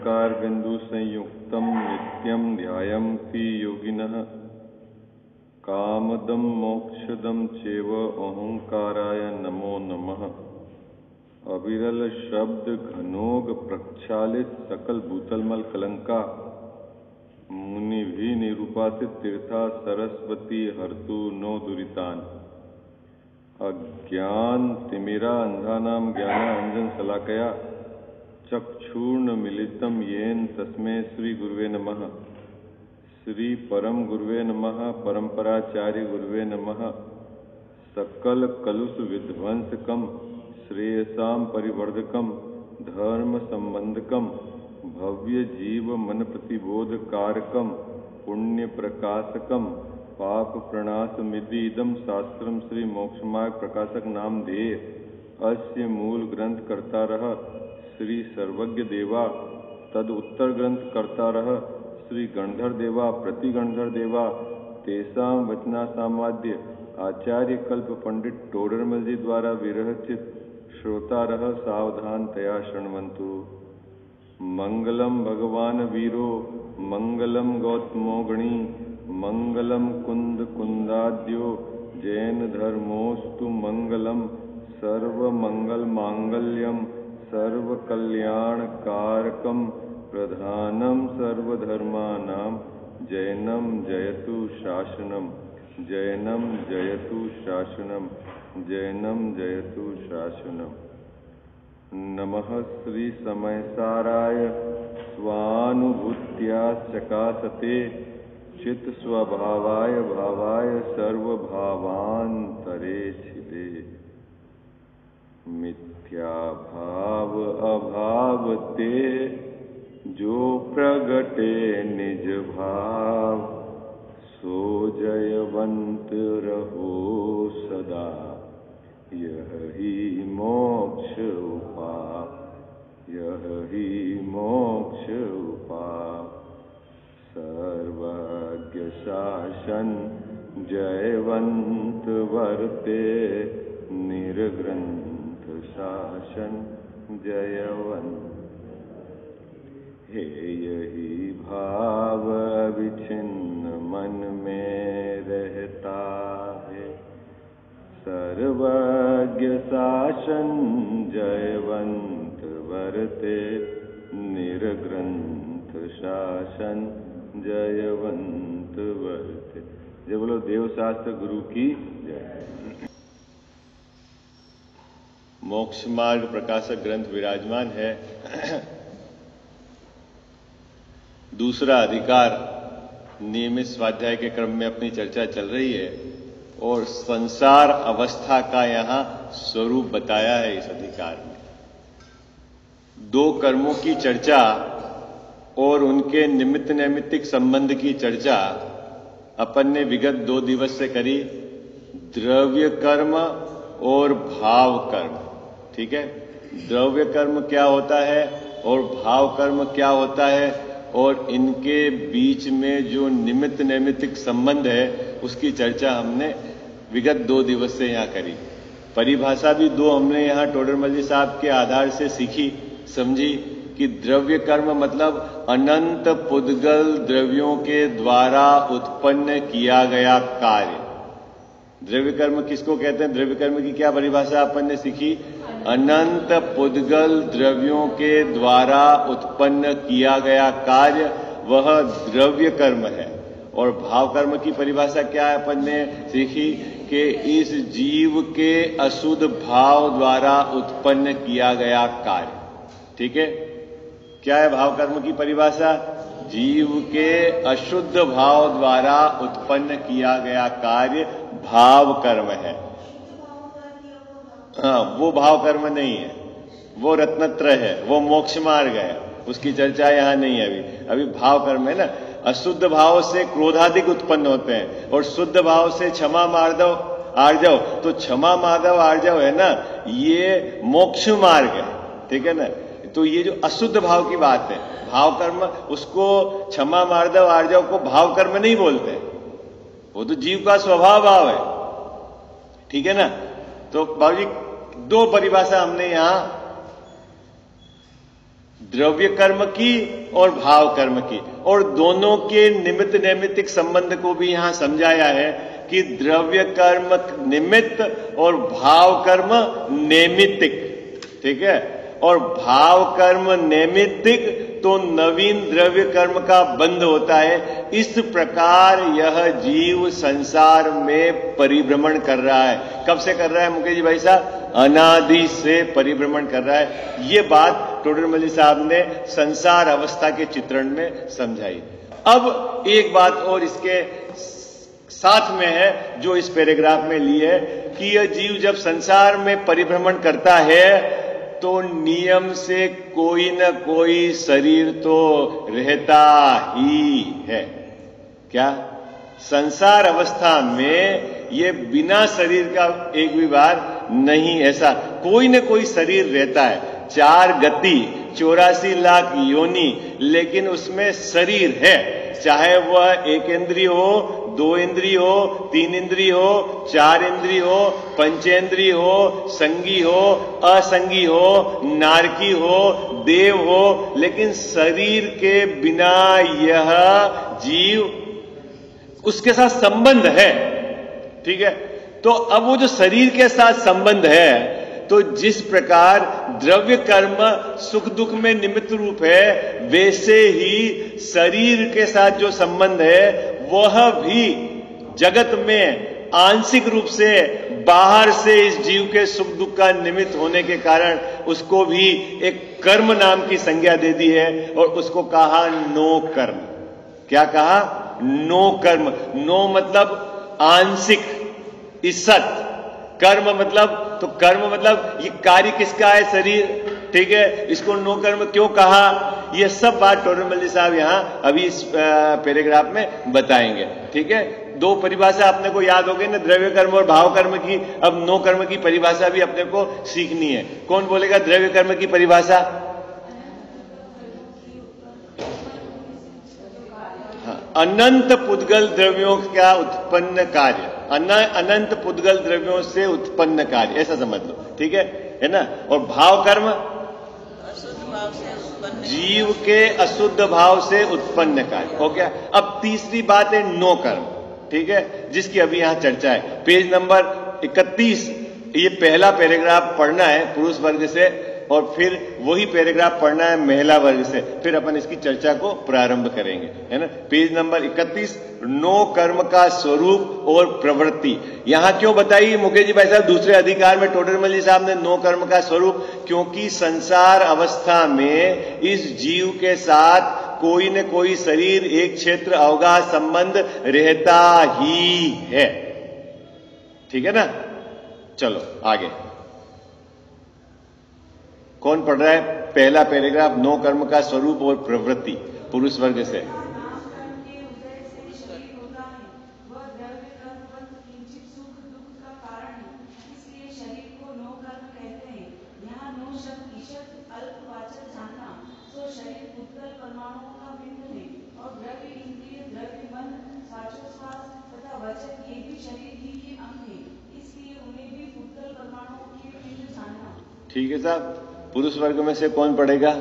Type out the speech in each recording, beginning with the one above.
ओंकार बिंदु संयुक्तम नित्यम ध्यायन्ति योगिनः कामदम मोक्षदम चैव ओंकाराय नमो नमः। अविरल शब्द घनोग प्रक्षालित सकल भूतलमल कलंका मुनि भी निरूपासित तीर्था सरस्वती हर्तु नो दुरितान। अज्ञान तिमिरा अंधानाम ज्ञान अंजन शलाकया चक्षुर्ण मिलितम येन तस्मै श्री गुरुवे नमः। श्री परम गुरुवे नमः। परंपराचार्य गुरुवे नमः। सकल कलुष विध्वंसकम श्रेयसाम परिवर्धकम धर्म संबंधकम भव्य जीव मन प्रतिबोध कारकम पुण्य प्रकाशकम पाप प्रणाश मिधि इदम शास्त्रम श्री मोक्षमार्ग प्रकाशक नाम धेय अस्य मूल ग्रंथ करता रह श्री सर्वज्ञ देवा तद उत्तर ग्रंथ करता रह श्री गणधर देवा प्रति गणधर देवा तेसाम वचना सामाद्य आचार्य कल्प पंडित टोडरमल जी द्वारा विरचित श्रोता रह सावधान तया शृण्वन्तु। मंगलम भगवान वीरो मंगलम गौतमो गणी मंगलम कुंद कुंदाद्यो जैन धर्मोस्तु मंगलम सर्व मंगल मांगल्यम सर्व कल्याण कारकम प्रधानम सर्वधर्मानां जैनम जयतु शासनम जैनम जयतु शासनम जैनम जयतु शासनम। नमः श्री समयसाराय स्वानुभूत्या चकासते चित स्वभावाय भावाय सर्वभावांतरे छिदे। मिथ्या भाव अभाव ते जो प्रगटे निज भाव सो जयवंत रहो सदा यही मोक्ष उपाय यही मोक्ष उपाय। सर्वज्ञ शासन जयवंत वर्ते निर्ग्रंथ शासन जयवंत। हे यही भाव अविच्छिन्न मन में रहता है सर्वज्ञ शासन जयवंत वर्ते निर्ग्रंथ शासन जयवंत वर्ते। जय बोलो देव शास्त्र गुरु की जय। मोक्ष मार्ग प्रकाशक ग्रंथ विराजमान है। दूसरा अधिकार नियमित स्वाध्याय के क्रम में अपनी चर्चा चल रही है और संसार अवस्था का यहां स्वरूप बताया है। इस अधिकार में दो कर्मों की चर्चा और उनके निमित्त नैमित्तिक संबंध की चर्चा अपन ने विगत 2 दिवस से करी। द्रव्य कर्म और भाव कर्म, ठीक है। द्रव्य कर्म क्या होता है और भाव कर्म क्या होता है और इनके बीच में जो निमित्त नैमित्तिक संबंध है उसकी चर्चा हमने विगत 2 दिवस से यहां करी। परिभाषा भी 2 हमने यहां टोडरमल जी साहब के आधार से सीखी समझी कि द्रव्य कर्म मतलब अनंत पुद्गल द्रव्यों के द्वारा उत्पन्न किया गया कार्य। द्रव्य कर्म किसको कहते हैं? द्रव्य कर्म की क्या परिभाषा अपन ने सीखी? अनंत पुद्गल द्रव्यों के द्वारा उत्पन्न किया गया कार्य वह द्रव्य कर्म है। और भाव कर्म की परिभाषा क्या है अपन ने सीखी कि इस जीव के अशुद्ध भाव द्वारा उत्पन्न किया गया कार्य, ठीक है। क्या है भाव कर्म की परिभाषा? जीव के अशुद्ध भाव द्वारा उत्पन्न किया गया कार्य भाव कर्म है। हाँ, वो भाव कर्म नहीं है, वो रत्नत्रय है, वो मोक्ष मार्ग है, उसकी चर्चा यहां नहीं है अभी भाव कर्म है ना। अशुद्ध भाव से क्रोधाधिक उत्पन्न होते हैं और शुद्ध भाव से क्षमा मार्दव आर्जव, तो क्षमा मार्दव आर्जव है ना, ये मोक्ष मार्ग है, ठीक है ना। तो ये जो अशुद्ध भाव की बात है, भाव कर्म, उसको क्षमा मार्दव आर्जव को भाव कर्म नहीं बोलते, वो तो जीव का स्वभाव भाव है, ठीक है ना। तो बाबूजी 2 परिभाषा हमने यहां द्रव्य कर्म की और भाव कर्म की, और दोनों के निमित्त नैमित्तिक संबंध को भी यहां समझाया है कि द्रव्य कर्म निमित्त और भाव कर्म नैमित्तिक। ठीक है, और भाव कर्म नैमित्तिक तो नवीन द्रव्य कर्म का बंध होता है। इस प्रकार यह जीव संसार में परिभ्रमण कर रहा है। कब से कर रहा है मुकेश जी भाई साहब? अनादि से परिभ्रमण कर रहा है। ये बात टोडरमल साहब ने संसार अवस्था के चित्रण में समझाई। अब एक बात और इसके साथ में है जो इस पैराग्राफ में ली है कि यह जीव जब संसार में परिभ्रमण करता है तो नियम से कोई न कोई शरीर तो रहता ही है। क्या? संसार अवस्था में ये बिना शरीर का एक भी बार नहीं, ऐसा कोई न कोई शरीर रहता है। 4 गति 84 लाख योनि, लेकिन उसमें शरीर है, चाहे वह 1 इंद्रिय हो, 2 इंद्रिय हो, 3 इंद्रिय हो, 4 इंद्रिय हो, पंचेंद्रिय हो, संगी हो, असंगी हो, नारकी हो, देव हो, लेकिन शरीर के बिना यह जीव उसके साथ संबंध है। ठीक है, तो अब वो जो शरीर के साथ संबंध है, तो जिस प्रकार द्रव्य कर्म सुख दुख में निमित्त रूप है, वैसे ही शरीर के साथ जो संबंध है वह भी जगत में आंशिक रूप से बाहर से इस जीव के सुख दुख का निमित्त होने के कारण उसको भी एक कर्म नाम की संज्ञा दे दी है, और उसको कहा नो कर्म। क्या कहा? नो कर्म। नो मतलब आंशिक, ईसत। कर्म मतलब, तो कर्म मतलब ये कार्य किसका है? शरीर। ठीक है, इसको नो कर्म क्यों कहा? ये सब बात टोडरमल साहब यहां अभी इस पैराग्राफ में बताएंगे। ठीक है, 2 परिभाषा अपने को याद हो गई ना, द्रव्य कर्म और भाव कर्म की। अब नो कर्म की परिभाषा भी अपने को सीखनी है। कौन बोलेगा द्रव्य कर्म की परिभाषा? अनंत पुद्गल द्रव्यों का उत्पन्न कार्य, अनंत पुद्गल द्रव्यों से उत्पन्न कार्य, ऐसा समझ लो। ठीक है ना? और भाव कर्म जीव के अशुद्ध भाव से उत्पन्न कार्य हो गया। अब तीसरी बात है नो कर्म। ठीक है, जिसकी अभी यहां चर्चा है। पेज नंबर 31, ये पहला पैराग्राफ पढ़ना है पुरुष वर्ग से, और फिर वही पैराग्राफ पढ़ना है महिला वर्ग से, फिर अपन इसकी चर्चा को प्रारंभ करेंगे, है ना। पेज नंबर 31, नो कर्म का स्वरूप और प्रवृत्ति। यहां क्यों बताई मुकेश जी भाई साहब? दूसरे अधिकार में टोडरमल जी साहब ने नो कर्म का स्वरूप, क्योंकि संसार अवस्था में इस जीव के साथ कोई न कोई शरीर, एक क्षेत्र, अवगाह संबंध रहता ही है। ठीक है ना? चलो आगे, कौन पढ़ रहा है? पहला पैराग्राफ, नो कर्म का स्वरूप और प्रवृत्ति, पुरुष वर्ग से। ठीक है साहब, पुरुष वर्ग में से कौन पढ़ेगा?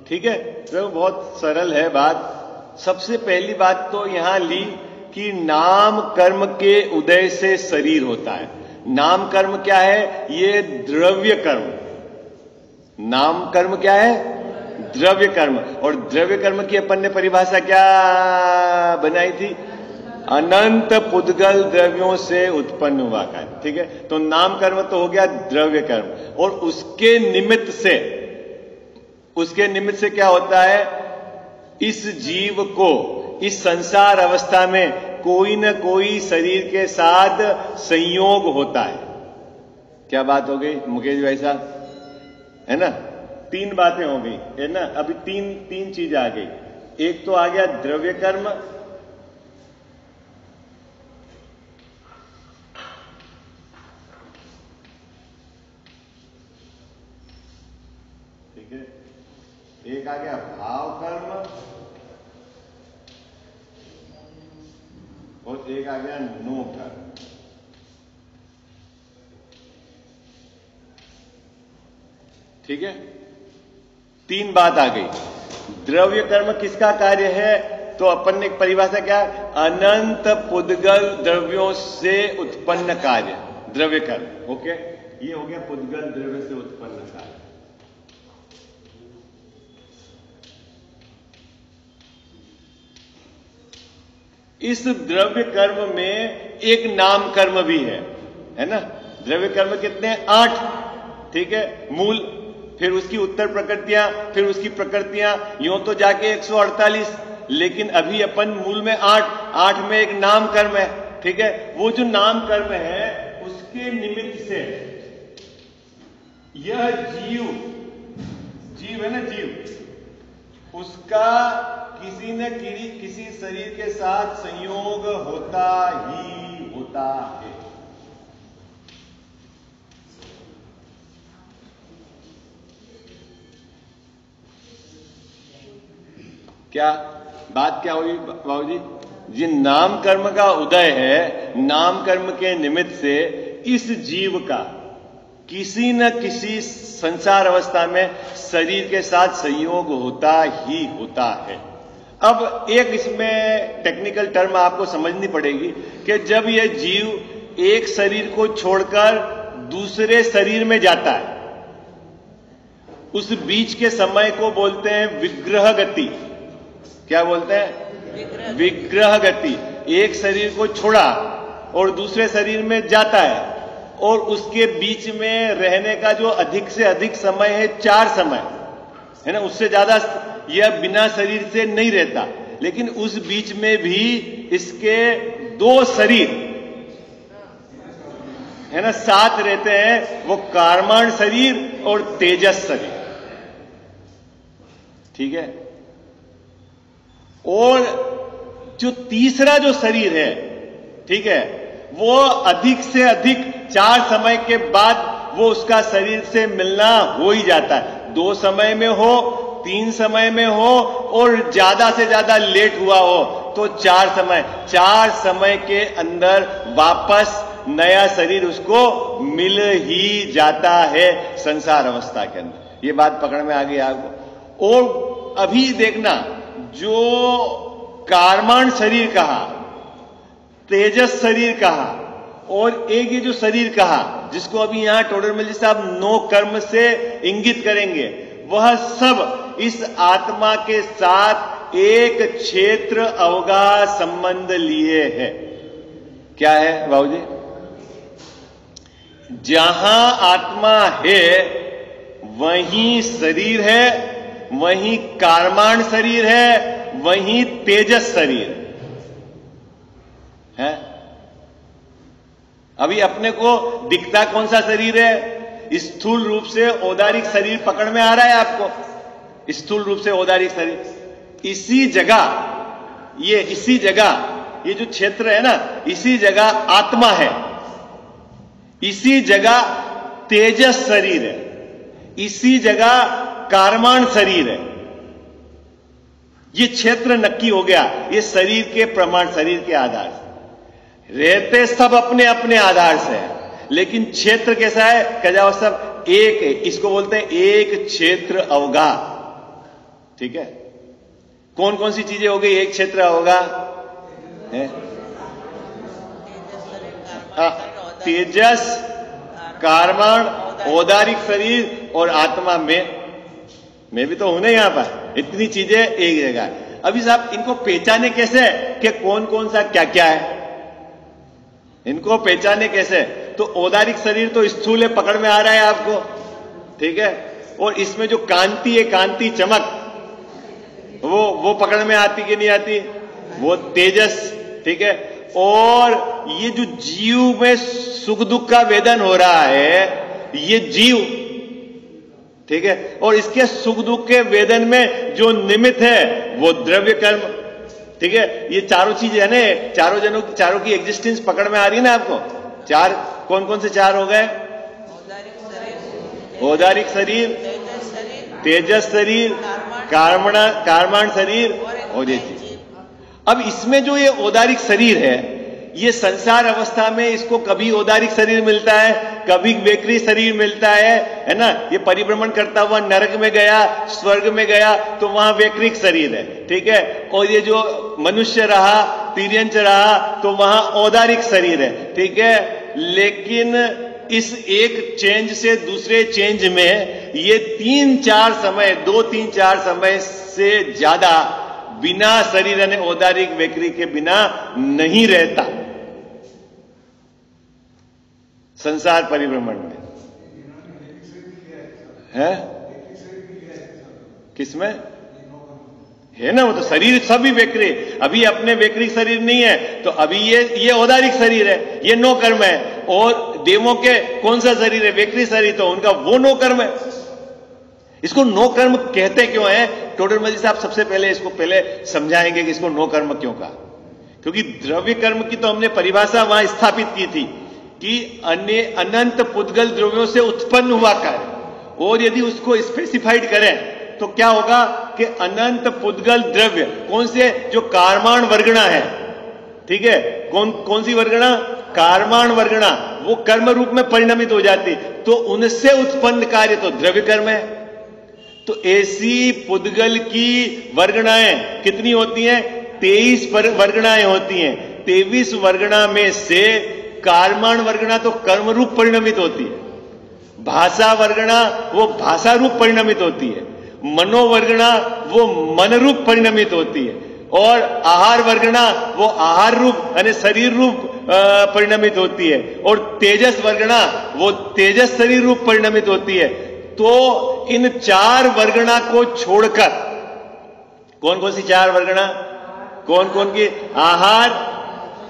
ठीक है, तो बहुत सरल है बात। सबसे पहली बात तो यहां ली कि नाम कर्म के उदय से शरीर होता है। नाम कर्म क्या है? ये द्रव्य कर्म। नाम कर्म क्या है? द्रव्य कर्म। और द्रव्य कर्म की अपन ने परिभाषा क्या बनाई थी? अनंत पुद्गल द्रव्यों से उत्पन्न हुआ कार्य। ठीक है, तो नाम कर्म तो हो गया द्रव्य कर्म, और उसके निमित्त से क्या होता है? इस जीव को इस संसार अवस्था में कोई न कोई शरीर के साथ संयोग होता है। क्या बात हो गई मुकेश भाई साहब, है ना? 3 बातें हो गई, है ना? अभी तीन चीज आ गई। एक तो आ गया द्रव्य कर्म, ठीक है, एक आ गया भाव कर्म, और एक आ गया नो कर्म। ठीक है, 3 बात आ गई। द्रव्य कर्म किसका कार्य है? तो अपन ने एक परिभाषा क्या, अनंत पुद्गल द्रव्यों से उत्पन्न कार्य, द्रव्य कर्म। ओके, ये हो गया पुद्गल द्रव्य से उत्पन्न कार्य। इस द्रव्य कर्म में एक नाम कर्म भी है ना? द्रव्य कर्म कितने हैं? 8। ठीक है, मूल, फिर उसकी उत्तर प्रकृतियां, फिर उसकी प्रकृतियां, यूं तो जाके 148, लेकिन अभी अपन मूल में 8 में एक नाम कर्म है। ठीक है, वो जो नाम कर्म है उसके निमित्त से यह जीव है ना, जीव, उसका किसी न किसी शरीर के साथ संयोग होता ही होता है। क्या बात क्या हुई बाबूजी? जिन नाम कर्म का उदय है, नाम कर्म के निमित्त से इस जीव का किसी न किसी संसार अवस्था में शरीर के साथ संयोग होता ही होता है। अब एक इसमें टेक्निकल टर्म आपको समझनी पड़ेगी कि जब यह जीव एक शरीर को छोड़कर दूसरे शरीर में जाता है, उस बीच के समय को बोलते हैं विग्रह गति। क्या बोलते हैं? विग्रह गति। एक शरीर को छोड़ा और दूसरे शरीर में जाता है, और उसके बीच में रहने का जो अधिक से अधिक समय है 4 समय, है ना? उससे ज्यादा यह बिना शरीर से नहीं रहता, लेकिन उस बीच में भी इसके 2 शरीर, है ना, साथ रहते हैं। वो कार्माण शरीर और तेजस शरीर। ठीक है, और जो तीसरा जो शरीर है, ठीक है, वो अधिक से अधिक 4 समय के बाद वो उसका शरीर से मिलना हो ही जाता है। 2 समय में हो, 3 समय में हो, और ज्यादा से ज्यादा लेट हुआ हो तो 4 समय के अंदर वापस नया शरीर उसको मिल ही जाता है संसार अवस्था के अंदर। ये बात पकड़ में आ गई आपको? और अभी देखना, जो कार्माण शरीर कहा, तेजस शरीर कहा, और एक ये जो शरीर कहा जिसको अभी यहां टोडरमल जी साहब नो कर्म से इंगित करेंगे, वह सब इस आत्मा के साथ एक क्षेत्र अवगा संबंध लिए है। क्या है बाबूजी? जहां आत्मा है वहीं शरीर है, वहीं कार्माण शरीर है, वहीं तेजस शरीर है। अभी अपने को दिखता कौन सा शरीर है? स्थूल रूप से औदारिक शरीर पकड़ में आ रहा है आपको? स्थूल रूप से औदारिक शरीर, इसी जगह ये जो क्षेत्र है ना, इसी जगह आत्मा है, इसी जगह तेजस शरीर है, इसी जगह कार्माण शरीर है। ये क्षेत्र नक्की हो गया, ये शरीर के प्रमाण, शरीर के आधार से रहते सब अपने अपने आधार से है, लेकिन क्षेत्र कैसा है? कह सब एक है, इसको बोलते हैं एक क्षेत्र अवगा। ठीक है, कौन कौन सी चीजें हो गई एक क्षेत्र अवगा? तेजस, कार्माण, औदारिक शरीर और आत्मा में भी तो हूं ना यहां पर। इतनी चीजें एक जगह। अभी साहब इनको पहचाने कैसे कि कौन कौन सा क्या क्या है? इनको पहचाने कैसे? तो औदारिक शरीर तो स्थूल है, पकड़ में आ रहा है आपको, ठीक है, और इसमें जो कांति है, कांति चमक, वो पकड़ में आती कि नहीं आती? वो तेजस, ठीक है। और ये जो जीव में सुख दुख का वेदन हो रहा है ये जीव, ठीक है, और इसके सुख दुख के वेदन में जो निमित्त है वो द्रव्य कर्म, ठीक है। ये चारों चीज है ना, चारों की एग्जिस्टेंस पकड़ में आ रही है ना आपको। चार कौन कौन से चार हो गए? औदारिक शरीर, तेजस शरीर, कारमाण शरीर और ये चीज। अब इसमें जो ये औदारिक शरीर है, ये संसार अवस्था में इसको कभी औदारिक शरीर मिलता है, कभी वैकृत शरीर मिलता है ना। ये परिभ्रमण करता हुआ नरक में गया, स्वर्ग में गया तो वहां वैकृत शरीर है, ठीक है। और ये जो मनुष्य रहा, तिर्यंच रहा तो वहां औदारिक शरीर है, ठीक है। लेकिन इस एक चेंज से दूसरे चेंज में ये 2-3-4 समय से ज्यादा बिना शरीर यानी औदारिक वैकृत के बिना नहीं रहता संसार परिभ्रमण में है। किसमें है ना, वो तो शरीर सभी वैकृत, अभी अपने वैकृत शरीर नहीं है तो अभी ये औदारिक शरीर है, ये नो कर्म है। और देवों के कौन सा शरीर है? वैकृत शरीर, तो उनका वो नो कर्म है। इसको नो कर्म कहते क्यों है? टोडरमल साहब सबसे पहले इसको समझाएंगे कि इसको नो कर्म क्यों कहा। क्योंकि द्रव्य कर्म की तो हमने परिभाषा वहां स्थापित की थी कि अनंत पुद्गल द्रव्यों से उत्पन्न हुआ कार्य, और यदि उसको स्पेसिफाइड करें तो क्या होगा कि अनंत पुद्गल द्रव्य कौन से? जो कारमाण वर्गणा है, ठीक है। कौन सी वर्गणा? कारमाण वर्गणा, वो कर्म रूप में परिणमित हो जाती, तो उनसे उत्पन्न कार्य तो द्रव्य कर्म है। तो ऐसी पुद्गल की वर्गणाएं कितनी होती हैं? 23 वर्गणाएं होती हैं। 23 वर्गणा में से कारमाण वर्गणा तो कर्म रूप परिणमित होती है, भाषा वर्गणा वो भाषा रूप परिणमित होती है, मनोवर्गणा वो मन रूप परिणमित होती है, और आहार वर्गणा वो आहार रूप यानी शरीर रूप परिणमित होती है, और तेजस वर्गणा वो तेजस शरीर रूप परिणमित होती है। तो इन 4 वर्गणा को छोड़कर कौन कौन सी 4 वर्गणा? कौन कौन की? आहार,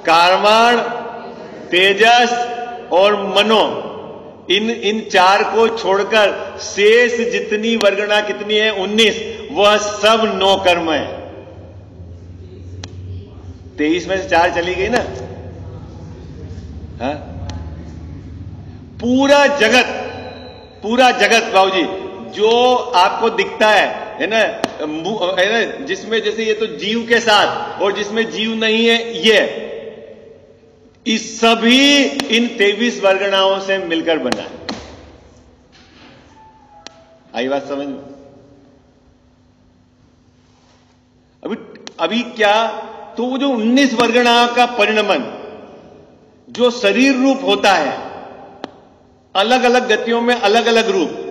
कारमाण, तेजस और मनो, इन 4 को छोड़कर शेष जितनी वर्गणा कितनी है? 19, वह सब नो कर्म है। 23 में से 4 चली गई ना। हा? पूरा जगत बाबूजी जो आपको दिखता है ना, जिसमें जैसे ये तो जीव के साथ और जिसमें जीव नहीं है ये, इस सभी इन 23 वर्गणाओं से मिलकर बना है। आई बात समझ में? अभी क्या, तो वो जो 19 वर्गणाओं का परिणमन जो शरीर रूप होता है, अलग अलग गतियों में अलग अलग रूप,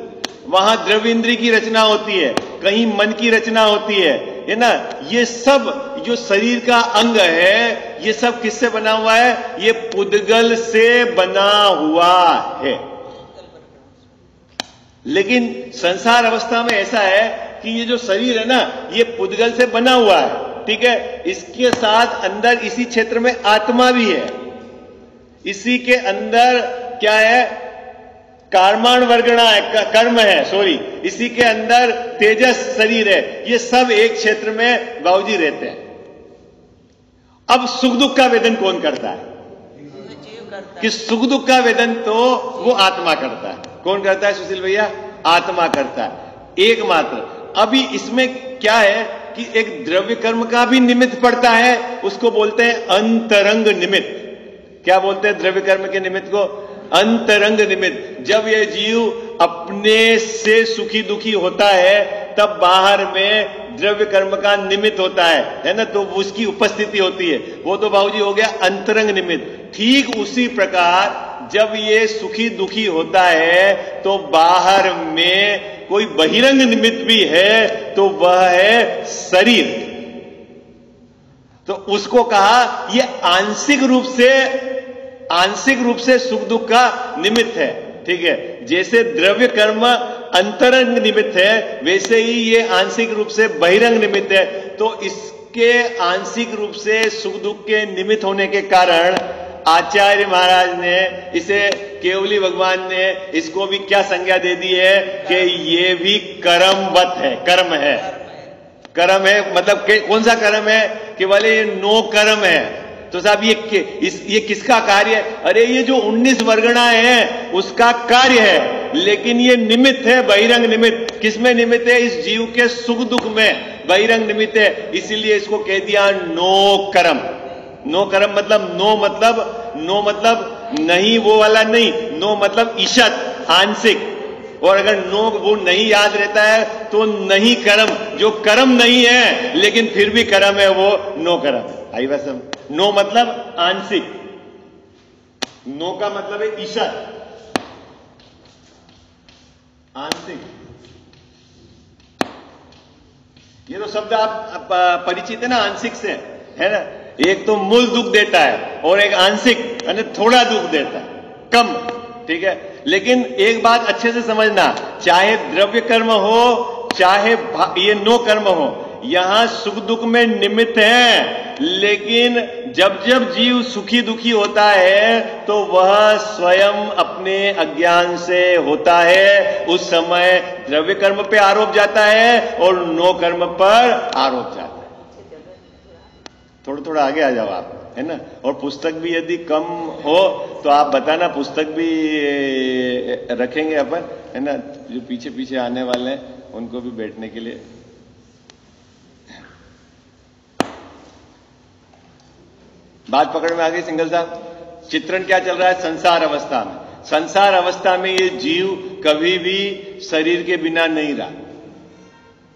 वहां द्रव्य इंद्रिय की रचना होती है, कहीं मन की रचना होती है ना। ये सब जो शरीर का अंग है, ये सब किससे बना हुआ है? ये पुद्गल से बना हुआ है। लेकिन संसार अवस्था में ऐसा है कि ये जो शरीर है ना, ये पुद्गल से बना हुआ है, ठीक है। इसके साथ अंदर इसी क्षेत्र में आत्मा भी है, इसी के अंदर क्या है? कारमाण वर्गणा है, कर्म है, सॉरी, इसी के अंदर तेजस शरीर है। ये सब एक क्षेत्र में बाबूजी रहते हैं। अब सुख दुख का वेदन कौन करता है? कि सुख दुख का वेदन तो वो आत्मा करता है। कौन करता है सुशील भैया? आत्मा करता है एकमात्र। अभी इसमें क्या है कि एक द्रव्य कर्म का भी निमित्त पड़ता है, उसको बोलते हैं अंतरंग निमित्त। क्या बोलते हैं द्रव्य कर्म के निमित्त को? अंतरंग निमित्त। जब यह जीव अपने से सुखी दुखी होता है तब बाहर में द्रव्य कर्म का निमित्त होता है ना, तो उसकी उपस्थिति होती है, वो तो बाबूजी हो गया अंतरंग निमित्त। ठीक उसी प्रकार जब ये सुखी दुखी होता है तो बाहर में कोई बहिरंग निमित्त भी है, तो वह है शरीर। तो उसको कहा ये आंशिक रूप से सुख दुख का निमित्त है, ठीक है। जैसे द्रव्य कर्म अंतरंग निमित्त है, वैसे ही ये आंशिक रूप से बहिरंग निमित्त है। तो इसके आंशिक रूप से सुख दुख के निमित्त होने के कारण आचार्य महाराज ने इसे, केवली भगवान ने इसको भी क्या संज्ञा दे दी है कि ये भी कर्मवत है, कर्म है। कर्म है मतलब कौन सा कर्म है? कि बोले ये नो कर्म है। तो साहब ये किसका कार्य है? अरे ये जो 19 वर्गणाएं हैं उसका कार्य है, लेकिन ये निमित्त है, बहिरंग निमित्त। किसमें निमित्त है? इस जीव के सुख दुख में बहिरंग निमित्त है। इसीलिए इसको कह दिया नो कर्म। नो कर्म मतलब नो मतलब नहीं, वो वाला नहीं। नो मतलब ईशत, आंशिक। और अगर नो वो नहीं याद रहता है तो नहीं कर्म, जो कर्म नहीं है लेकिन फिर भी कर्म है, वो नो कर्म है। आई बस नो मतलब आंशिक, नो का मतलब है ईशत, आंशिक। ये तो शब्द आप परिचित है ना आंशिक से, है ना। एक तो मूल दुख देता है और एक आंशिक यानी थोड़ा दुख देता है, कम, ठीक है। लेकिन एक बात अच्छे से समझना, चाहे द्रव्य कर्म हो चाहे ये नो कर्म हो, यहां सुख दुख में निमित्त है। लेकिन जब जब जीव सुखी दुखी होता है तो वह स्वयं अपने अज्ञान से होता है। उस समय द्रव्य कर्म पे आरोप जाता है और नो कर्म पर आरोप जाता है। थोड़ा थोड़ा आगे आ जाओ आप, है ना। और पुस्तक भी यदि कम हो तो आप बताना, पुस्तक भी रखेंगे अपन, है ना। जो पीछे पीछे आने वाले हैं उनको भी बैठने के लिए। बात पकड़ में आ गई सिंगल साहब? चित्रण क्या चल रहा है संसार अवस्था में? संसार अवस्था में ये जीव कभी भी शरीर के बिना नहीं रहा।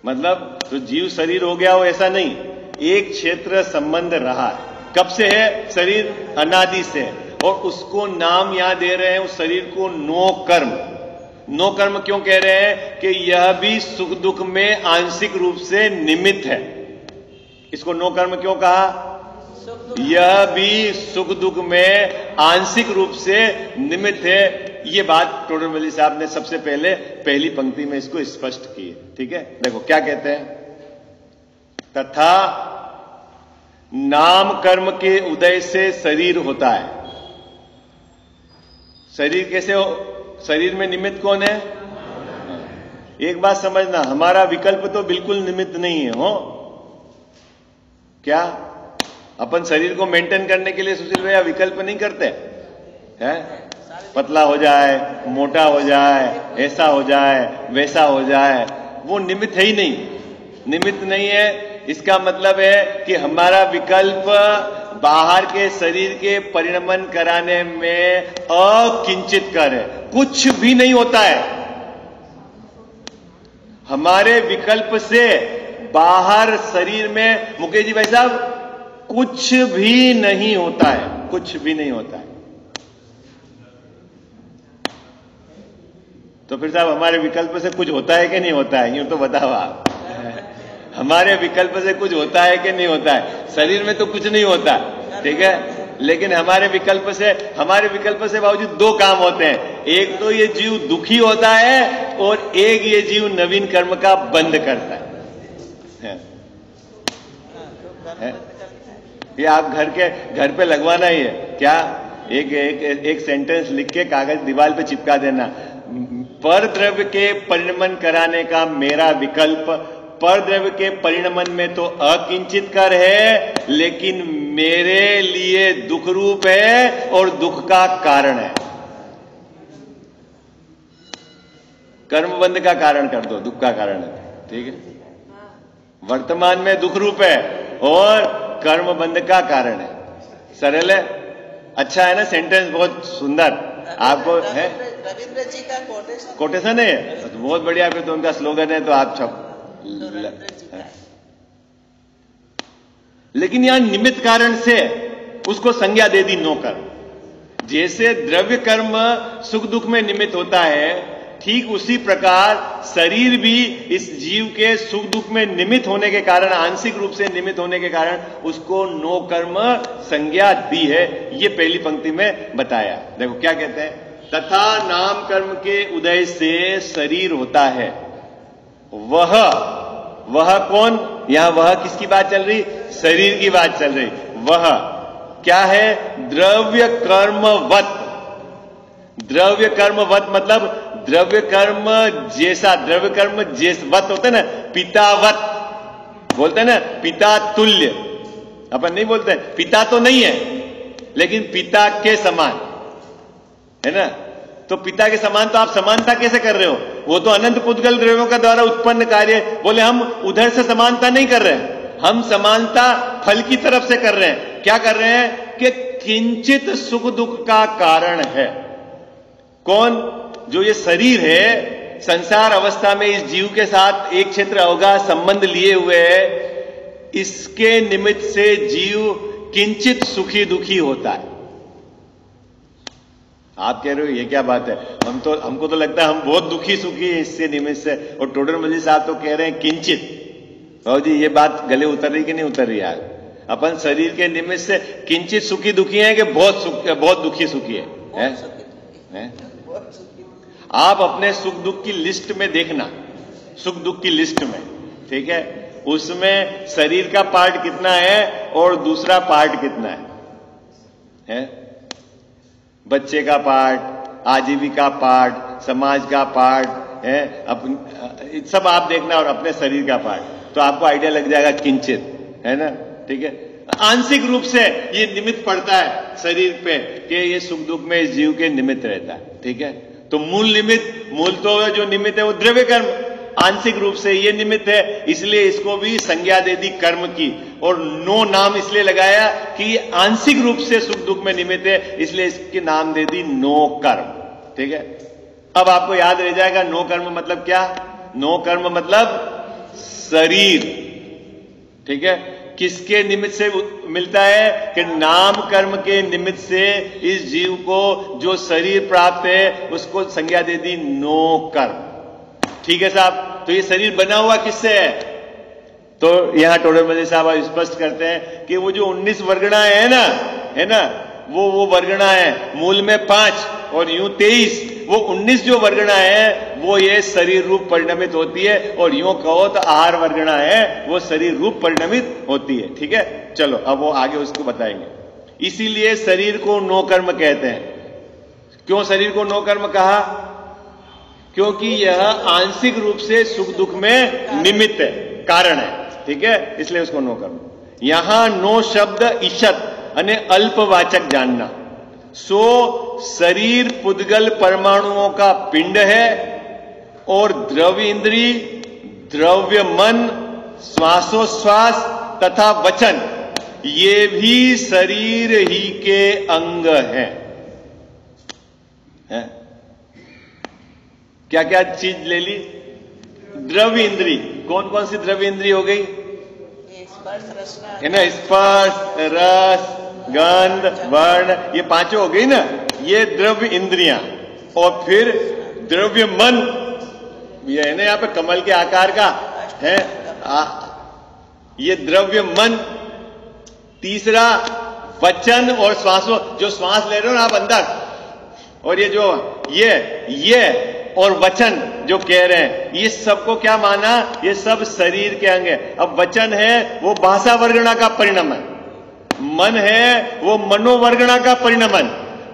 मतलब तो जीव शरीर हो गया हो ऐसा नहीं, एक क्षेत्र संबंध रहा है। कब से है? शरीर अनादि से। और उसको नाम यहां दे रहे हैं उस शरीर को नो कर्म। नो कर्म क्यों कह रहे हैं? कि यह भी सुख दुख में आंशिक रूप से निमित्त है। इसको नो कर्म क्यों कहा? यह भी सुख दुख में आंशिक रूप से निमित्त है। ये बात टोडरमल साहब ने सबसे पहले पहली पंक्ति में इसको स्पष्ट की है, ठीक है। देखो क्या कहते हैं, तथा नाम कर्म के उदय से शरीर होता है। शरीर कैसे हो? शरीर में निमित्त कौन है? एक बात समझना, हमारा विकल्प तो बिल्कुल निमित्त नहीं है। हो क्या अपन शरीर को मेंटेन करने के लिए सुशील भैया विकल्प नहीं करते हैं? पतला हो जाए, मोटा हो जाए, ऐसा हो जाए, वैसा हो जाए, वो निमित्त है ही नहीं, निमित्त नहीं है। इसका मतलब है कि हमारा विकल्प बाहर के शरीर के परिणमन कराने में अकिंचित कर है, कुछ भी नहीं होता है। हमारे विकल्प से बाहर शरीर में, मुकेश जी भाई साहब, कुछ भी नहीं होता है, कुछ भी नहीं होता है। तो फिर साहब हमारे विकल्प से कुछ होता है कि नहीं होता है? यूं तो बताओ आप, हमारे विकल्प से कुछ होता है कि नहीं होता है? शरीर में तो कुछ नहीं होता, ठीक है। लेकिन हमारे विकल्प से बावजूद दो काम होते हैं। एक तो ये जीव दुखी होता है और एक ये जीव नवीन कर्म का बंद करता है। ये आप घर पे लगवाना ही है क्या? एक सेंटेंस लिख के कागज दीवार पे चिपका देना, पर द्रव्य के परिणमन कराने का मेरा विकल्प पर द्रव्य के परिणमन में तो अकिंचित कर है, लेकिन मेरे लिए दुख रूप है और दुख का कारण है। कर्मबंध का कारण कर दो, दुख का कारण है, ठीक है। वर्तमान में दुख रूप है और कर्मबंध का कारण है। सरल है, अच्छा है ना सेंटेंस, बहुत सुंदर आपको है। रविंद्र जी का कोटेशन है, तो बहुत बढ़िया। फिर तो उनका स्लोगन है, तो आप छप। लेकिन यहां निमित्त कारण से उसको संज्ञा दे दी नो कर्म। जैसे द्रव्य कर्म सुख दुख में निमित्त होता है, ठीक उसी प्रकार शरीर भी इस जीव के सुख दुख में निमित्त होने के कारण, आंशिक रूप से निमित्त होने के कारण उसको नो कर्म संज्ञा दी है। ये पहली पंक्ति में बताया। देखो क्या कहते हैं, तथा नाम कर्म के उदय से शरीर होता है। वह कौन? यहां वह किसकी बात चल रही? शरीर की बात चल रही। क्या है? द्रव्य कर्मवत। द्रव्य कर्मवत मतलब द्रव्य कर्म जैसा, द्रव्य कर्म वत होते ना, पितावत बोलते हैं ना, पिता तुल्य। अपन नहीं बोलते, पिता तो नहीं है लेकिन पिता के समान है ना। तो पिता के समान, तो आप समानता कैसे कर रहे हो? वो तो अनंत पुद्गल द्रव्यों का द्वारा उत्पन्न कार्य। बोले हम उधर से समानता नहीं कर रहे हैं, हम समानता फल की तरफ से कर रहे हैं। क्या कर रहे हैं? कि किंचित सुख दुख का कारण है कौन? जो ये शरीर है, संसार अवस्था में इस जीव के साथ एक क्षेत्र अवगाह संबंध लिए हुए है, इसके निमित्त से जीव किंचित सुखी दुखी होता है। आप कह रहे हो ये क्या बात है? हमको तो लगता है हम बहुत दुखी सुखी है इससे निमित्त से, और टोडर मल्ली साहब तो कह रहे हैं किंचित। बाबू जी ये बात गले उतर रही कि नहीं उतर रही यार? अपन शरीर के निमित्त से किंचित सुखी दुखी है कि बहुत दुखी सुखी है? आप अपने सुख दुख की लिस्ट में देखना, सुख दुख की लिस्ट में, ठीक है, उसमें शरीर का पार्ट कितना है और दूसरा पार्ट कितना है? बच्चे का पार्ट, आजीविका पार्ट, समाज का पार्ट है, सब आप देखना, और अपने शरीर का पार्ट, तो आपको आइडिया लग जाएगा किंचित, है ना? ठीक है, आंशिक रूप से ये निमित्त पड़ता है शरीर पे कि ये सुख दुख में इस जीव के निमित्त रहता है। ठीक है, तो मूल निमित्त, मूल तो जो निमित्त है वो द्रव्य कर्म, आंशिक रूप से ये निमित्त है, इसलिए इसको भी संज्ञा दे दी कर्म की, और नो नाम इसलिए लगाया कि आंशिक रूप से सुख दुख में निमित्त है, इसलिए इसके नाम दे दी नो कर्म। ठीक है, अब आपको याद रह जाएगा नो कर्म मतलब क्या? नो कर्म मतलब शरीर। ठीक है, किसके निमित्त से मिलता है? कि नाम कर्म के निमित्त से इस जीव को जो शरीर प्राप्त है उसको संज्ञा दे दी नो कर्म। ठीक है साहब, तो ये शरीर बना हुआ किससे है? तो यहां टोडरमल साहब स्पष्ट करते हैं कि वो जो 19 वर्गणाएं है ना, वो वर्गणा है, मूल में 5 और यूं 23, वो 19 जो वर्गणा है वो ये शरीर रूप परिणमित होती है, और यूं कहो तो आहार वर्गणा है वो शरीर रूप परिणमित होती है। ठीक है, चलो अब वो आगे उसको बताएंगे। इसीलिए शरीर को नो कर्म कहते हैं। क्यों शरीर को नो कर्म कहा? क्योंकि यह आंशिक रूप से सुख दुख में निमित्त है, कारण है। ठीक है, इसलिए उसको नो कर्म। यहां नो शब्द ईशत यानी अल्पवाचक जानना। सो शरीर पुद्गल परमाणुओं का पिंड है, और द्रव्य इंद्री, द्रव्य मन, श्वासोश्वास तथा वचन ये भी शरीर ही के अंग हैं। है? क्या क्या चीज ले ली? द्रव्य इंद्री, कौन कौन सी द्रव्य इंद्री हो गई? है ना, स्पर्श, रस, गंध, वर्ण, ये पांचों हो गई ना, ये द्रव्य इंद्रियां। और फिर द्रव्य मन, ये है ना यहाँ पे कमल के आकार का है, ये द्रव्य मन। तीसरा वचन और श्वासों, जो श्वास ले रहे हो ना आप अंदर, और ये जो ये और वचन जो कह रहे हैं, ये सबको क्या माना? ये सब शरीर के अंग है। अब वचन है वो भाषा वर्गणा का परिणमन, मन है वो मनोवर्गणा का परिणमन,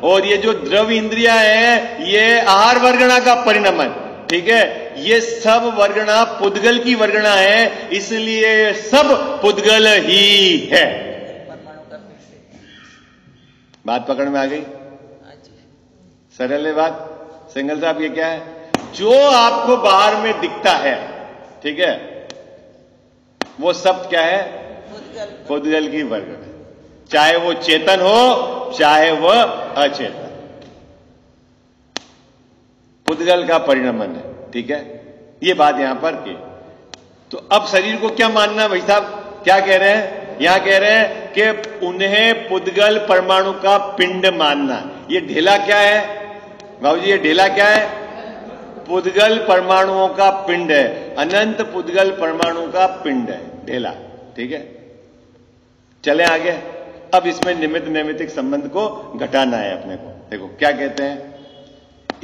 और ये जो द्रव्य इंद्रिया है ये आहार वर्गणा का परिणमन। ठीक है, ये सब वर्गणा पुद्गल की वर्गणा है, इसलिए सब पुद्गल ही है। बात पकड़ में आ गई? सरल है बात। सिंगल साहब ये क्या है? जो आपको बाहर में दिखता है, ठीक है, वो सब क्या है? पुद्गल की वर्गणा, चाहे वो चेतन हो चाहे वह अचेतन, पुद्गल का परिणमन है। ठीक है, ये बात यहां पर की। तो अब शरीर को क्या मानना? भाई साहब क्या कह रहे हैं? यहां कह रहे हैं कि उन्हें पुद्गल परमाणु का पिंड मानना। ये ढेला क्या है बाबूजी? ये ढेला क्या है? पुद्गल परमाणुओं का पिंड है, अनंत पुद्गल परमाणु का पिंड है ढेला। ठीक है, चले आगे। अब इसमें निमित्त नैमित्तिक संबंध को घटाना है अपने को। देखो क्या कहते हैं,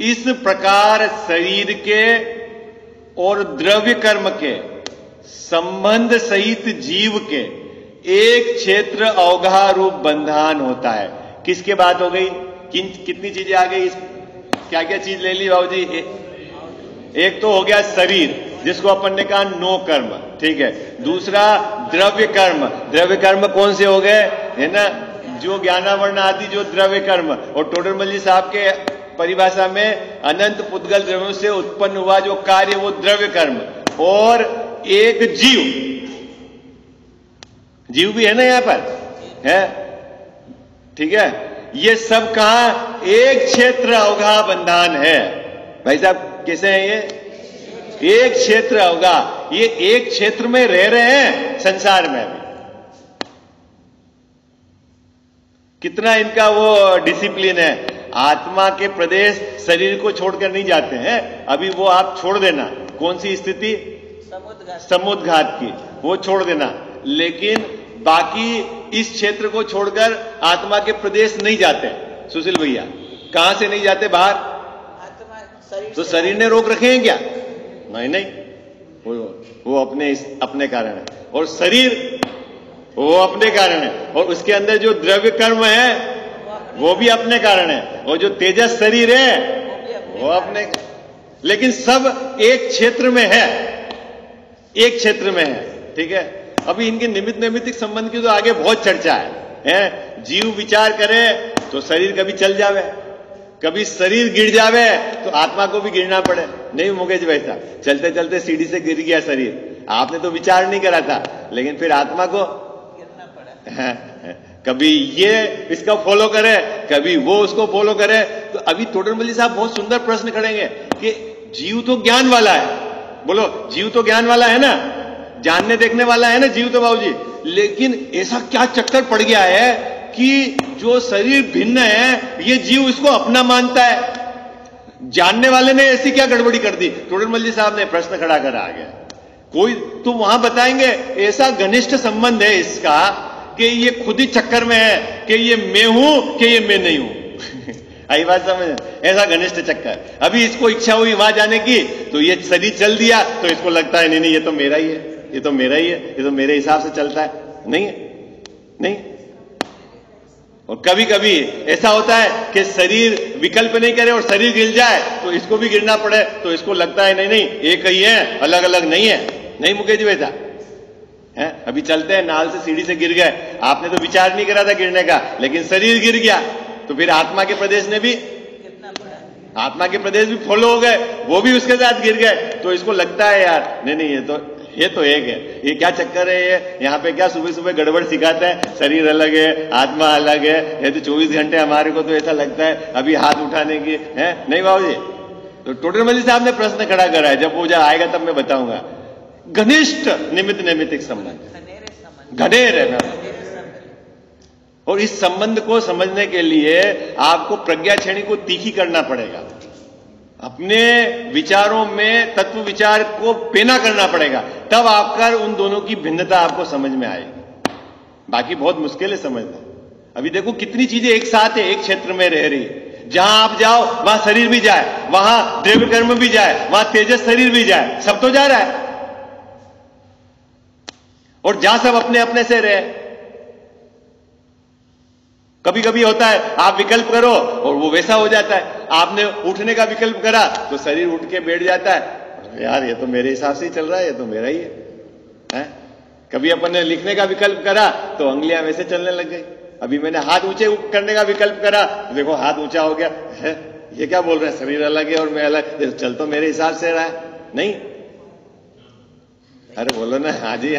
इस प्रकार शरीर के और द्रव्य कर्म के संबंध सहित जीव के एक क्षेत्र अवघा रूप बंधन होता है। किसके बात हो गई? कितनी चीजें आ गई? क्या क्या चीज ले ली बाबूजी? एक तो हो गया शरीर, जिसको अपन ने कहा नो कर्म, ठीक है। दूसरा द्रव्य कर्म। द्रव्य कर्म कौन से हो गए? है ना, जो ज्ञानावर्ण आदि जो द्रव्य कर्म, और टोडरमल जी साहब के परिभाषा में अनंत पुद्गल द्रव्यों से उत्पन्न हुआ जो कार्य वो द्रव्य कर्म। और एक जीव भी है ना यहां पर, है, ठीक है। ये सब कहा? एक क्षेत्र अवघा बंधन है। भाई साहब कैसे हैं ये? एक क्षेत्र अवघा, ये एक क्षेत्र में रह रहे हैं संसार में। कितना इनका वो डिसिप्लिन है। आत्मा के प्रदेश शरीर को छोड़कर नहीं जाते हैं। अभी वो आप छोड़ देना, कौन सी स्थिति? समुद्घात की, वो छोड़ देना। लेकिन बाकी इस क्षेत्र को छोड़कर आत्मा के प्रदेश नहीं जाते। सुशील भैया कहां से नहीं जाते बाहर? तो शरीर ने रोक रखे हैं क्या? नहीं नहीं, वो अपने कारण है। और शरीर वो अपने कारण है। और उसके अंदर जो द्रव्य कर्म है वो भी अपने कारण है। और जो तेजस शरीर है वो अपने, लेकिन सब एक क्षेत्र में है, एक क्षेत्र में है, ठीक है। अभी इनके निमित्त नैमित्तिक संबंध की तो आगे बहुत चर्चा है। जीव विचार करे तो शरीर कभी चल जावे, कभी शरीर गिर जावे तो आत्मा को भी गिरना पड़े। नहीं मुकेश भाई साहब, चलते चलते सीढ़ी से गिर गया शरीर, आपने तो विचार नहीं करा था, लेकिन फिर आत्मा को गिरना पड़ा। कभी ये इसका फॉलो करे, कभी वो उसको फॉलो करे। तो अभी टोडरमल जी साहब बहुत सुंदर प्रश्न करेंगे कि जीव तो ज्ञान वाला है, बोलो जीव तो ज्ञान वाला है ना, जानने देखने वाला है ना जीव तो बाबूजी। लेकिन ऐसा क्या चक्कर पड़ गया है कि जो शरीर भिन्न है ये जीव इसको अपना मानता है। जानने वाले ने ऐसी क्या गड़बड़ी कर दी? टोडरमल जी साहब ने प्रश्न खड़ा करा आगे। कोई तो वहां बताएंगे ऐसा घनिष्ठ संबंध है इसका कि ये खुद ही चक्कर में है कि ये मैं हूं कि ये मैं नहीं हूं। आई बात समझ? ऐसा घनिष्ठ चक्कर। अभी इसको इच्छा हुई वहां जाने की तो ये शरीर चल दिया तो इसको लगता है नहीं नहीं ये तो मेरा ही है, ये तो मेरा ही है, ये तो मेरे हिसाब से चलता है। नहीं है, नहीं। और कभी कभी ऐसा होता है कि शरीर विकल्प नहीं करे और शरीर गिर जाए तो इसको भी गिरना पड़े, तो इसको लगता है नहीं नहीं एक ही है, अलग अलग नहीं है। नहीं मुकेश जी वैसा है। अभी चलते हैं, नाल से सीढ़ी से गिर गए, आपने तो विचार नहीं करा था गिरने का, लेकिन शरीर गिर गया तो फिर आत्मा के प्रदेश ने भी गिरना पड़ा, आत्मा के प्रदेश भी फॉलो हो गए, वो भी उसके साथ गिर गए। तो इसको लगता है यार नहीं नहीं ये तो एक है, ये क्या चक्कर है? ये यहाँ पे क्या सुबह सुबह गड़बड़ सिखाते हैं, शरीर अलग है आत्मा अलग है। ये तो 24 घंटे हमारे को तो ऐसा लगता है अभी हाथ उठाने की है। नहीं बाबू जी, तो टोडरमल जी साहब ने प्रश्न खड़ा करा है, जब पूजा आएगा तब मैं बताऊंगा। घनिष्ठ निमित्त नैमित्तिक संबंध, घनेर है ना। और इस संबंध को समझने के लिए आपको प्रज्ञा श्रेणी को तीखी करना पड़ेगा, अपने विचारों में तत्व विचार को पेना करना पड़ेगा, तब आपका उन दोनों की भिन्नता आपको समझ में आएगी। बाकी बहुत मुश्किल है समझना। अभी देखो कितनी चीजें एक साथ है, एक क्षेत्र में रह रही है। जहां आप जाओ वहां शरीर भी जाए, वहां द्रव्य कर्म भी जाए, वहां तेजस शरीर भी जाए, सब तो जा रहा है। और जहां सब अपने अपने से रहे। कभी कभी होता है आप विकल्प करो और वो वैसा हो जाता है। आपने उठने का विकल्प करा तो शरीर उठ के बैठ जाता है, यार ये तो मेरे हिसाब से ही चल रहा है, ये तो मेरा ही है। कभी अपन ने लिखने का विकल्प करा तो अंगुलियां वैसे चलने लग गई। अभी मैंने हाथ ऊंचे करने का विकल्प करा तो देखो हाथ ऊंचा हो गया है। ये क्या बोल रहे हैं, शरीर अलग है और मैं अलग, चल तो मेरे हिसाब से रहा है। नहीं, अरे बोलो ना, हाँ जी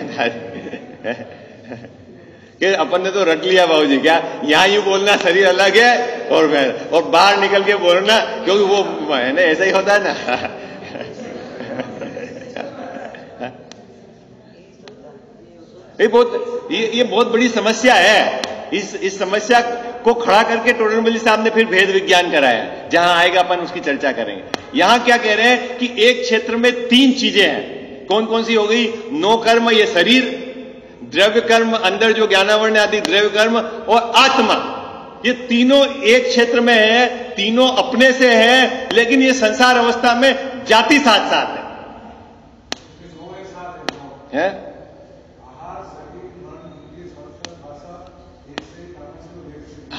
कि अपन ने तो रट लिया बाबूजी, क्या यहां यूं बोलना शरीर अलग है और मैं, और बाहर निकल के बोलना, क्योंकि वो है ना, ऐसा ही होता है ना। ये बहुत बड़ी समस्या है। इस समस्या को खड़ा करके टोडरमल साहब ने फिर भेद विज्ञान कराया, जहां आएगा अपन उसकी चर्चा करेंगे। यहां क्या कह रहे हैं कि एक क्षेत्र में 3 चीजें हैं। कौन कौन सी हो गई? नो कर्म, ये शरीर, द्रव्य कर्म अंदर जो ज्ञानावर्ण आदि द्रव्य कर्म, और आत्मा, ये तीनों एक क्षेत्र में है, तीनों अपने से है, लेकिन ये संसार अवस्था में जाति साथ साथ है?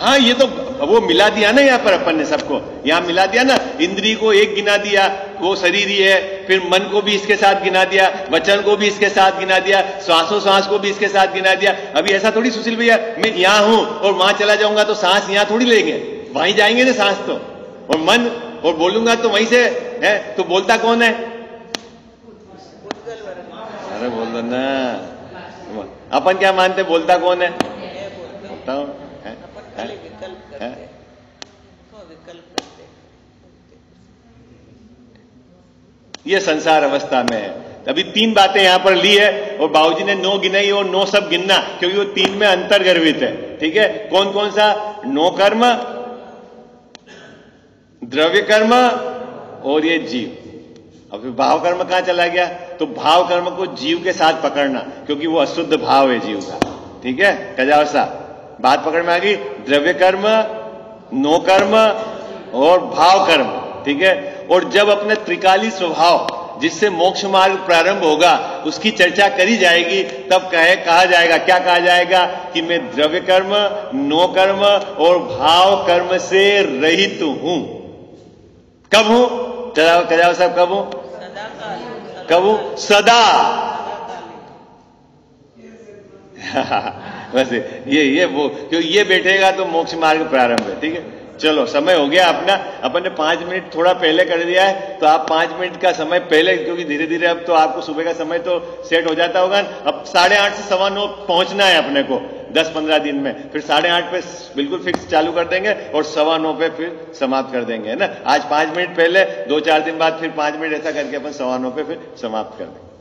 हाँ, ये तो वो मिला दिया ना यहां पर अपन ने सबको, यहां मिला दिया ना, इंद्री को एक गिना दिया, वो शरीर ही है, फिर मन को भी इसके साथ गिना दिया, वचन को भी इसके साथ गिना दिया, श्वासों सांस को भी इसके साथ गिना दिया। अभी ऐसा थोड़ी सुशील भैया मैं यहां हूं और वहां चला जाऊंगा तो सांस यहां थोड़ी लेंगे, वहीं जाएंगे ना सांस तो, और मन और बोलूंगा तो वहीं से है, तो बोलता कौन है? अरे बोल दो ना, अपन क्या मानते बोलता कौन है? बोलता हूं ये संसार अवस्था में है। अभी 3 बातें यहां पर ली है और बाबूजी ने 9 गिनाई और 9 सब गिनना, क्योंकि वो 3 में अंतर गर्भित है। ठीक है, कौन कौन सा? 9 कर्म, द्रव्य कर्म और ये जीव। अब भाव कर्म कहां चला गया? तो भाव कर्म को जीव के साथ पकड़ना, क्योंकि वो अशुद्ध भाव है जीव का। ठीक है, कजावसा बात पकड़ में आ गई। द्रव्य कर्म, 9 कर्म और भाव कर्म। ठीक है, और जब अपने त्रिकाली स्वभाव जिससे मोक्ष मार्ग प्रारंभ होगा उसकी चर्चा करी जाएगी, तब कहा जाएगा, क्या कहा जाएगा? कि मैं द्रव्य कर्म, 9 कर्म और भाव कर्म से रहित हूं। कब हूं? कजाव साहब कब हूं? कब हूं? सदा। वैसे ये वो क्योंकि ये बैठेगा तो मोक्ष मार्ग प्रारंभ है। ठीक है, चलो समय हो गया अपना, अपन ने 5 मिनट थोड़ा पहले कर दिया है, तो आप 5 मिनट का समय पहले, क्योंकि धीरे धीरे अब तो आपको सुबह का समय तो सेट हो जाता होगा। अब 8:30 से 9:15 पहुंचना है अपने को 10-15 दिन में, फिर 8:30 पे बिल्कुल फिक्स चालू कर देंगे और 9:15 पे फिर समाप्त कर देंगे, है ना। आज 5 मिनट पहले, 2-4 दिन बाद फिर 5 मिनट ऐसा करके अपन 9:15 पे फिर समाप्त कर देंगे।